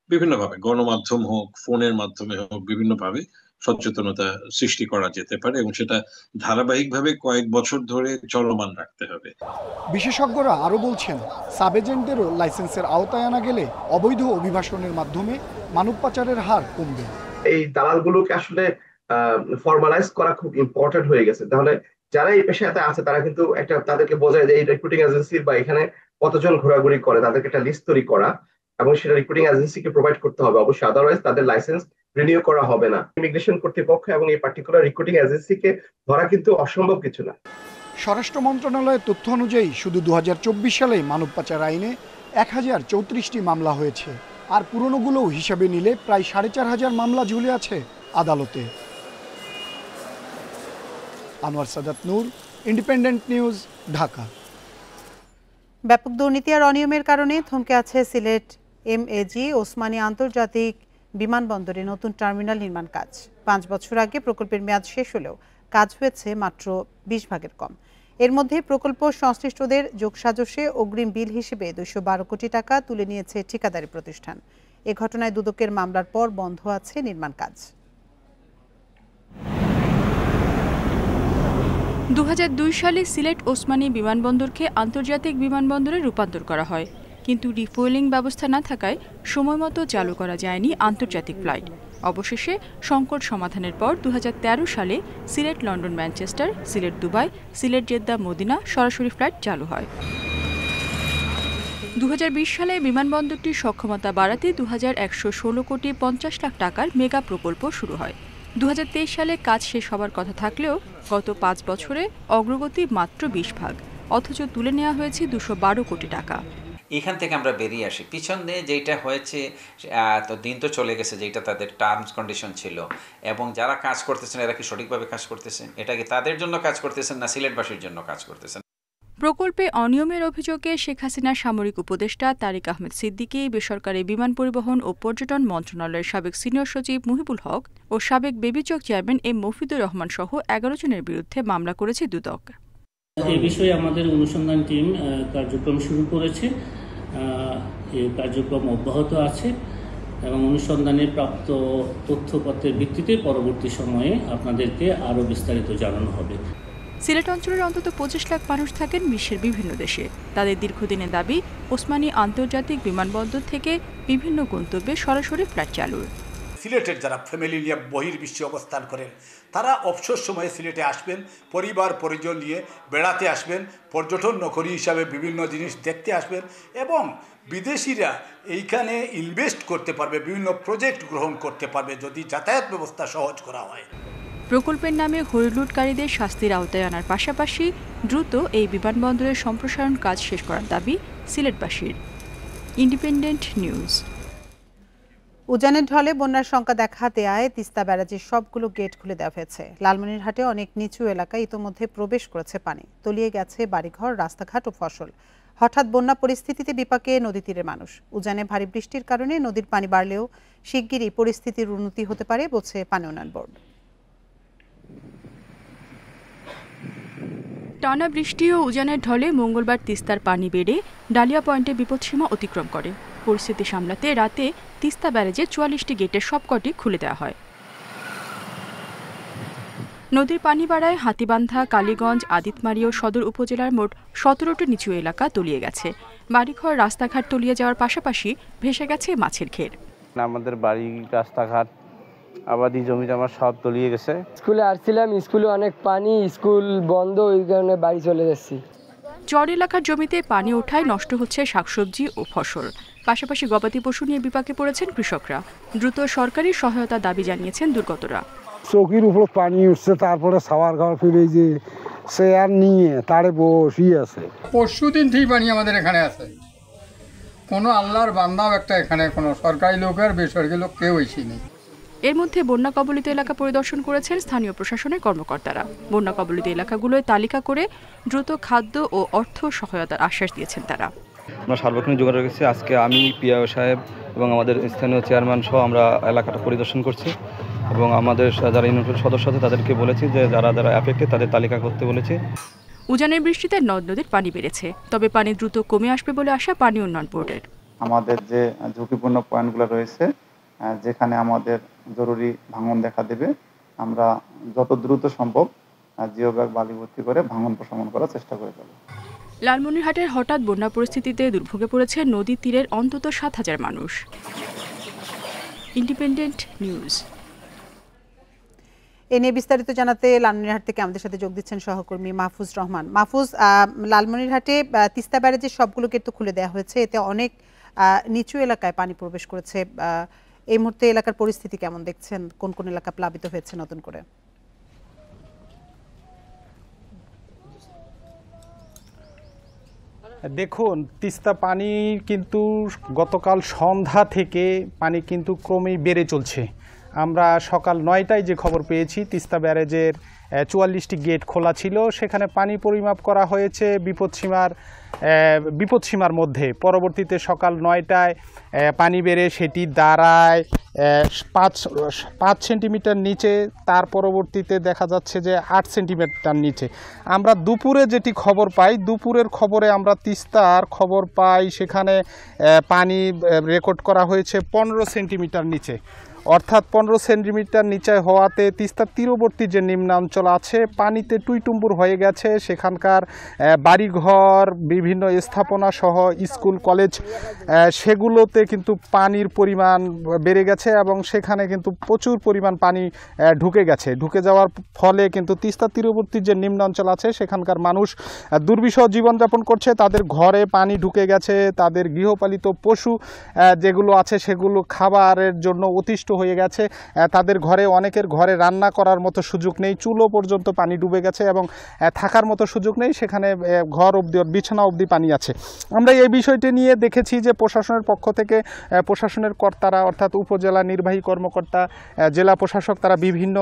বিভিন্নভাবে গণমাধ্যম হোক, ফোনের মাধ্যমে হোক, বিভিন্নভাবে সচেতনতা সৃষ্টি করা যেতে পারে এবং সেটা ধারাবাহিকভাবে কয়েক বছর ধরে চলমান রাখতে হবে। বিশেষজ্ঞরা আরো বলছেন, সাব এজেন্টদেরও লাইসেন্সের আওতায় আনা গেলে অবৈধ অভিবাসনের মাধ্যমে মানব পাচারের হার কমবে। এই দালালগুলোকে আসলে ফর্মালাইজ করা খুব ইম্পর্টেন্ট হয়ে গেছে। তাহলে যারা এই পেশাতে আছে তারা কিন্তু একটা তাদেরকে বোঝায় যে এই রিক্রুটিং এজেন্সির বা এখানে কতজন ঘোরাঘুরি করে, তাদেরকে একটা লিস্ট তৈরি করা এবং সেটা রিক্রুটিং এজেন্সিকে প্রোভাইড করতে হবে। অবশ্যই, আদারওয়াইজ তাদের লাইসেন্স রিনিউ করা হবে না। ইমিগ্রেশন কর্তৃপক্ষ এবং এই পার্টিকুলার রিক্রুটিং এজেন্সিকে ধরা কিন্তু অসম্ভব কিছু না। স্বরাষ্ট্র মন্ত্রণালয়ের তথ্য অনুযায়ী শুধু 2024 সালে মানব পাচার আইনে 1034টি মামলা হয়েছে, আর পুরনোগুলোও হিসাবে নিলে প্রায় 4500 মামলা ঝুলে আছে আদালতে। আনোয়ার সাদাত নূর, ইন্ডিপেন্ডেন্ট নিউজ, ঢাকা। ব্যাপক দুর্নীতি আর অনিয়মের কারণে থমকে আছে সিলেট এমএজি ওসমানী আন্তর্জাতিক বিমানবন্দরে নতুন টার্মিনাল নির্মাণ কাজ। 5 বছর আগে প্রকল্পের মেয়াদ শেষ হলেও কাজ হয়েছে মাত্র 20 ভাগের কম। এর মধ্যে প্রকল্প সংশ্লিষ্টদের যোগসাজশে অগ্রিম বিল হিসেবে 212 কোটি টাকা তুলে নিয়েছে ঠিকাদারি প্রতিষ্ঠান। এ ঘটনায় দুদকের মামলার পর বন্ধ আছে নির্মাণ কাজ। 2002 সালে সিলেট ওসমানী বিমানবন্দরকে আন্তর্জাতিক বিমানবন্দরে রূপান্তর করা হয়, কিন্তু রিফুয়েলিং ব্যবস্থা না থাকায় সময়মতো চালু করা যায়নি আন্তর্জাতিক ফ্লাইট। অবশেষে সংকট সমাধানের পর 2013 সালে Sylhet London Manchester, Sylhet Dubai, Sylhet Jeddah Medina সরাসরি ফ্লাইট চালু হয়। 2020 সালে বিমানবন্দরটির সক্ষমতা বাড়াতে 2116 কোটি 50 লাখ টাকার মেগা প্রকল্প শুরু হয়। 2023 সালে কাজ শেষ হবার কথা থাকলেও গত 5 বছরে অগ্রগতি মাত্র 20 ভাগ, অথচ তুলে নেওয়া হয়েছে 212 কোটি টাকা। এখান থেকে আমরা বেরিয়ে আসি। পিছনে যেটা হয়েছে তো দিন তো চলে গেছে, যেটা তাদের টার্মস কন্ডিশন ছিল, এবং যারা কাজ করতেছেন এরা কি সঠিকভাবে কাজ করতেছেন? এটা কি তাদের জন্য কাজ করতেছেন না সিলেটবাসীর জন্য কাজ করতেছেন? প্রকল্পে অনিয়মের অভিযোগে শেখ হাসিনার সামরিক উপদেষ্টা তারিক আহমেদ সিদ্দিকী, বেসরকারি বিমান পরিবহন ও পর্যটন মন্ত্রণালয়ের সাবেক সিনিয়র সচিব মুহিবুল হক ও সাবেক বেবিচক চেয়ারম্যান এম মফিদুর রহমান সহ 11 জনের বিরুদ্ধে মামলা করেছে দুদক। এ বিষয়ে আমাদের অনুসন্ধান টিম কার্যক্রম শুরু করেছে, এই কার্যক্রম অব্যাহত আছে এবং অনুসন্ধানে প্রাপ্ত তথ্যপত্রের ভিত্তিতে পরবর্তী সময়ে আপনাদেরকে আরও বিস্তারিত জানানো হবে। সিলেট অঞ্চলের অন্তত 25 লাখ মানুষ থাকেন বিশ্বের বিভিন্ন দেশে। তাদের দীর্ঘদিনের দাবি ওসমানী আন্তর্জাতিক বিমানবন্দর থেকে বিভিন্ন গন্তব্যে সরাসরি ফ্লাইট চালুর। সিলেটের যারা ফ্যামিলি নিয়ে বহির্বিশ্বে অবস্থান করেন তারা অবসর সময়ে সিলেটে আসবেন, পরিবার পরিজন নিয়ে বেড়াতে আসবেন, পর্যটন নগরী হিসাবে বিভিন্ন জিনিস দেখতে আসবেন, এবং বিদেশিরা এইখানে ইনভেস্ট করতে পারবে, বিভিন্ন প্রজেক্ট গ্রহণ করতে পারবে যদি যাতায়াত ব্যবস্থা সহজ করা হয়। প্রকল্পের নামে হরিলুটকারীদের শাস্তির আওতায় আনার পাশাপাশি দ্রুত এই বিমানবন্দরের সম্প্রসারণ কাজ শেষ করার দাবি সিলেটবাসীর। Independent news. উজানের ঢলে বন্যার শঙ্কা দেখা দেয়ায় তিস্তা ব্যারাজের সবগুলো গেট খুলে দেওয়া হয়েছে। লালমনিরহাটে অনেক নিচু এলাকায় ইতোমধ্যে প্রবেশ করেছে পানি, তলিয়ে গেছে বাড়িঘর, রাস্তাঘাট ও ফসল। হঠাৎ বন্যা পরিস্থিতিতে বিপাকে নদী তীরের মানুষ। উজানে ভারী বৃষ্টির কারণে নদীর পানি বাড়লেও শিগগিরই পরিস্থিতির উন্নতি হতে পারে বলছে পানি উন্নয়ন বোর্ড। টানা বৃষ্টি ও উজানের ঢলে মঙ্গলবার তিস্তার পানি বেড়ে ডালিয়া পয়েন্টে বিপদসীমা অতিক্রম করে। পরিস্থিতি সামলাতে রাতে তিস্তা ব্যারেজে 44টি গেটের সবকটি খুলে দেওয়া হয়। নদীর পানি বাড়ায় হাতিবান্ধা, কালীগঞ্জ, আদিতমারি ও সদর উপজেলার মোট 17টি নিচু এলাকা তলিয়ে গেছে। বাড়িঘর, রাস্তাঘাট তলিয়ে যাওয়ার পাশাপাশি ভেসে গেছে মাছের ঘের। আমাদের বাড়ি, রাস্তাঘাট, আবাদি জমি জমা সব তলিয়ে গেছে। স্কুলে আসছিলাম, স্কুলে অনেক পানি, স্কুল বন্ধ, ওই কারণে বাড়ি চলে যাচ্ছি। চর এলাকার জমিতে পানি ওঠায় নষ্ট হচ্ছে শাকসবজি ও ফসল, পাশাপাশি গবাদি পশু নিয়ে বিপাকে পড়েছেন কৃষকরা। দ্রুত সরকারি সহায়তা দাবি জানিয়েছেন দুর্গতরা। চৌকির উপর পানি উঠছে, তারপরে সাওয়ার ঘর ফিরে যে চেয়ার নিয়ে তারে বসি আছে। পরশুদিন থেকে পানি আমাদের এখানে আছে, কোনো আল্লাহর বান্দাও একটা এখানে কোনো সরকারি লোক আর বেসরকারি লোক কেউ এসেনি। এর মধ্যে বন্যা কবলিত এলাকা পরিদর্শন করেছেন স্থানীয় প্রশাসনের কর্মকর্তারা। বন্যা কবলিত এলাকাগুলোয় তালিকা করে দ্রুত খাদ্য ও অর্থ সহায়তার আশ্বাস দিয়েছেন তারা। আমরা সার্বক্ষণিক যোগাযোগ রেখেছি। আজকে আমি, পিআইও সাহেব এবং আমাদের স্থানীয় চেয়ারম্যান সহ আমরা এলাকাটা পরিদর্শন করছি এবং আমাদের যারা ইউনিয়ন সদস্য আছে তাদেরকে বলেছি যে যারা যারা অ্যাফেক্টেড তাদের তালিকা করতে বলেছি। উজানের বৃষ্টিতে নদ নদীর পানি বেড়েছে, তবে পানি দ্রুত কমে আসবে বলে আশা পানি উন্নয়ন বোর্ডের। আমাদের যে ঝুঁকিপূর্ণ পয়েন্টগুলো রয়েছে, যেখানে আমাদের জরুরি ভাঙন দেখা দেবে, আমরা যত দ্রুত সম্ভব জিও ব্যাগ বালি ভর্তি করে ভাঙন প্রশমন করার চেষ্টা করে যাব। লালমনিরহাটের হঠাৎ বন্যা পরিস্থিতিতে দুর্ভোগে পড়েছে নদী তীরের অন্তত 7,000 মানুষ। Independent news. এ নিয়ে বিস্তারিত জানাতে লালমনিরহাট থেকে আমাদের সাথে যোগ দিচ্ছেন সহকর্মী মাহফুজ রহমান। মাহফুজ, লালমনিরহাটে তিস্তা ব্যারেজের সবগুলো গেট তো খুলে দেওয়া হয়েছে, এতে অনেক নিচু এলাকায় পানি প্রবেশ করেছে। এই মুহূর্তে এলাকার পরিস্থিতি কেমন দেখছেন? কোন কোন এলাকা প্লাবিত হয়েছে নতুন করে? দেখুন, তিস্তা পানি কিন্তু গতকাল সন্ধ্যা থেকে পানি কিন্তু ক্রমেই বেড়ে চলছে। আমরা সকাল 9টায় যে খবর পেয়েছি, তিস্তা ব্যারেজের 44টি গেট খোলা ছিল, সেখানে পানি পরিমাপ করা হয়েছে বিপদসীমার মধ্যে। পরবর্তীতে সকাল 9টায় পানি বেড়ে সেটি দাঁড়ায় 5 সেন্টিমিটার নিচে, তার পরবর্তীতে দেখা যাচ্ছে যে 8 সেন্টিমিটার নিচে। আমরা দুপুরে যেটি খবর পাই, দুপুরের খবরে আমরা তিস্তার খবর পাই, সেখানে পানি রেকর্ড করা হয়েছে 15 সেন্টিমিটার নিচে। অর্থাৎ 15 সেন্টিমিটার নিচে হওয়াতে তিস্তার তীরবর্তী যে নিম্নাঞ্চল আছে পানিতে টুইটুম্বুর হয়ে গেছে। সেখানকার বাড়িঘর, বিভিন্ন স্থাপনা সহ স্কুল কলেজ, সেগুলোতে কিন্তু পানির পরিমাণ বেড়ে গেছে এবং সেখানে কিন্তু প্রচুর পরিমাণ পানি ঢুকে যাওয়ার ফলে কিন্তু তিস্তার তীরবর্তী যে নিম্নাঞ্চল আছে সেখানকার মানুষ দুর্বিষহ জীবনযাপন করছে। তাদের ঘরে পানি ঢুকে গেছে, তাদের গৃহপালিত পশু যেগুলো আছে সেগুলো খাবারের জন্য অতিষ্ঠ হয়ে গেছে। তাদের ঘরে, অনেকের ঘরে রান্না করার মতো সুযোগ নেই, চুলো পর্যন্ত পানি ডুবে গেছে এবং থাকার মতো সুযোগ নেই, সেখানে ঘর অবধি, বিছানা অবধি পানি আছে। আমরা এই বিষয়টি নিয়ে দেখেছি যে প্রশাসনের পক্ষ থেকে প্রশাসনের কর্তারা, অর্থাৎ উপজেলা নির্বাহী কর্মকর্তা, জেলা প্রশাসক, তারা বিভিন্ন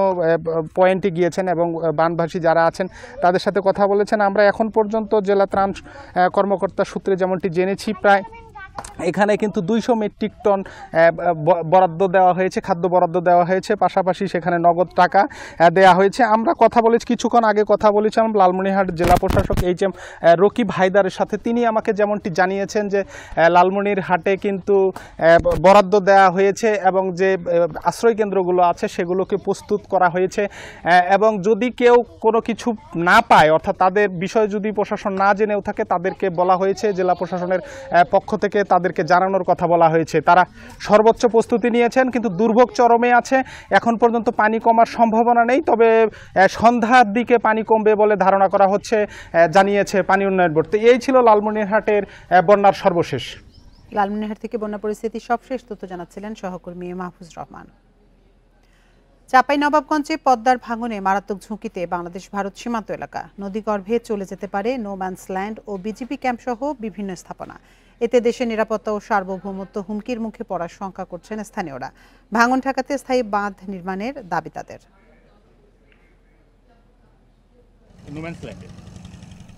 পয়েন্টে গিয়েছেন এবং বানভাসী যারা আছেন তাদের সাথে কথা বলেছেন। আমরা এখন পর্যন্ত জেলা ত্রাণ কর্মকর্তা সূত্রে যেমনটি জেনেছি, প্রায় এখানে কিন্তু 200 মেট্রিক টন বরাদ্দ দেওয়া হয়েছে, খাদ্য বরাদ্দ দেওয়া হয়েছে, পাশাপাশি সেখানে নগদ টাকা দেওয়া হয়েছে। আমরা কথা বলেছি, কিছুক্ষণ আগে কথা বলেছিলাম লালমনিরহাট জেলা প্রশাসক HM রকিব হায়দারের সাথে। তিনি আমাকে যেমনটি জানিয়েছেন যে লালমনিরহাটে কিন্তু বরাদ্দ দেওয়া হয়েছে এবং যে আশ্রয় কেন্দ্রগুলো আছে সেগুলোকে প্রস্তুত করা হয়েছে এবং যদি কেউ কোনো কিছু না পায়, অর্থাৎ তাদের বিষয় যদি প্রশাসন না জেনেও থাকে, তাদেরকে বলা হয়েছে, জেলা প্রশাসনের পক্ষ থেকে তাদেরকে জানানোর কথা বলা হয়েছে। তারা সর্বোচ্চ প্রস্তুতি নিয়েছেন, কিন্তু দুর্ভোগ চরমে আছে। এখন পর্যন্ত পানি কমার সম্ভাবনা নেই, তবে সন্ধ্যার দিকে পানি কমবে বলে ধারণা করা হচ্ছে, জানিয়েছে পানি উন্নয়ন বোর্ড। এই ছিল লালমনিরহাটের বন্যার সর্বশেষ। লালমনিরহাট থেকে বন্যা পরিস্থিতির সবশেষ তথ্য জানাচ্ছিলেন সহকর্মী মাহফুজ রহমান। চাঁপাইনবাবগঞ্জে পদ্মার ভাঙনে মারাত্মক ঝুঁকিতে বাংলাদেশ ভারত সীমান্ত এলাকা। নদীগর্ভে চলে যেতে পারে নো ম্যানস ল্যান্ড ও বিজিবি ক্যাম্প সহ বিভিন্ন স্থাপনা। এতে দেশের নিরাপত্তা ও সার্বভৌমত্ব হুমকির মুখে পড়ার শঙ্কা করছেন স্থানীয়রা। ভাঙন ঠেকাতে স্থায়ী বাঁধ নির্মাণের দাবি তাদের।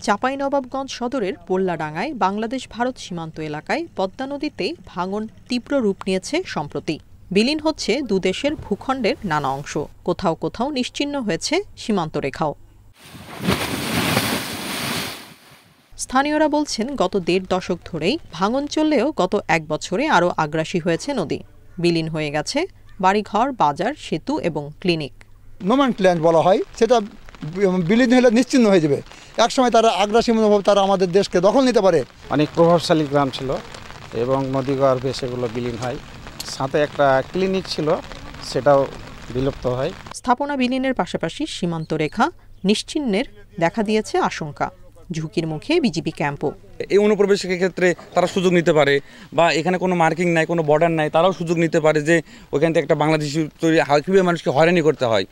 চাঁপাইনবাবগঞ্জ সদরের পোল্লাডাঙ্গায় বাংলাদেশ ভারত সীমান্ত এলাকায় পদ্মা নদীতে ভাঙন তীব্র রূপ নিয়েছে সম্প্রতি। বিলীন হচ্ছে দুদেশের ভূখণ্ডের নানা অংশ, কোথাও কোথাও নিশ্চিহ্ন হয়েছে সীমান্ত রেখাও। স্থানীয়রা বলছেন, গত 1.5 দশক ধরেই ভাঙন চললেও গত 1 বছরে আরও আগ্রাসী হয়েছে নদী। বিলীন হয়ে গেছে বাড়িঘর, বাজার, সেতু এবং ক্লিনিক। নো ম্যানস ল্যান্ড বলা হয়, সেটা বিলীন হলে নিশ্চিহ্ন হয়ে যাবে। একসময় তারা আগ্রাসী মনোভাব, তারা আমাদের দেশকে দখল নিতে পারে। অনেক প্রভাবশালী গ্রাম ছিল এবং নদীগর্ভে সেগুলো বিলীন হয়। সাথে একটা ক্লিনিক ছিল, সেটাও বিলুপ্ত হয়। স্থাপনা বিলীনের পাশাপাশি সীমান্ত রেখা নিশ্চিহ্নের দেখা দিয়েছে আশঙ্কা। ঝুঁকির মুখে বিজিবি ক্যাম্পও। এই অনুপ্রবেশের ক্ষেত্রে তারা সুযোগ নিতে পারে, বা এখানে কোনো মার্কিং নাই, কোনো বর্ডার নাই, তারাও সুযোগ নিতে পারে যে ওখান থেকে একটা বাংলাদেশি তৈরি কীভাবে মানুষকে হয়রানি করতে হয়।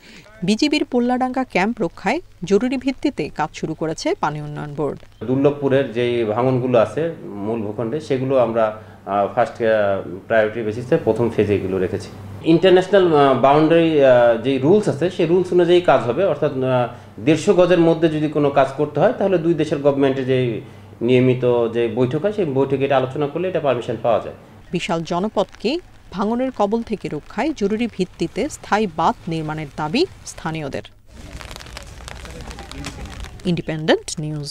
বিজিবির পোল্লাডাঙ্গা ক্যাম্প রক্ষায় জরুরি ভিত্তিতে কাজ শুরু করেছে পানি উন্নয়ন বোর্ড। দুর্লভপুরের যে ভাঙনগুলো আছে মূল ভূখণ্ডে, সেগুলো আমরা ফার্স্ট প্রায়োরিটি বেসিসে প্রথম ফেজে এগুলো রেখেছি। ইন্টারন্যাশনাল বাউন্ডারি যে রুলস আছে সেই রুলস অনুযায়ী কাজ হবে, অর্থাৎ 150 গজের মধ্যে যদি কোনো কাজ করতে হয় তাহলে দুই দেশের গভর্নমেন্টের যে নিয়মিত যে বৈঠক হয় সেই বৈঠকে এটা আলোচনা করলে এটা পারমিশন পাওয়া যায়। বিশাল জনপদকে ভাঙনের কবল থেকে রক্ষায় জরুরি ভিত্তিতে স্থায়ী বাঁধ নির্মাণের দাবি স্থানীয়দের। Independent news.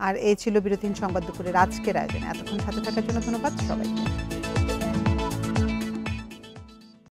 আর এই ছিল বিরতিহীন সংবাদ দুপুরের আজকের আয়োজনে। এতক্ষণ সাথে থাকার জন্য ধন্যবাদ সবাইকে।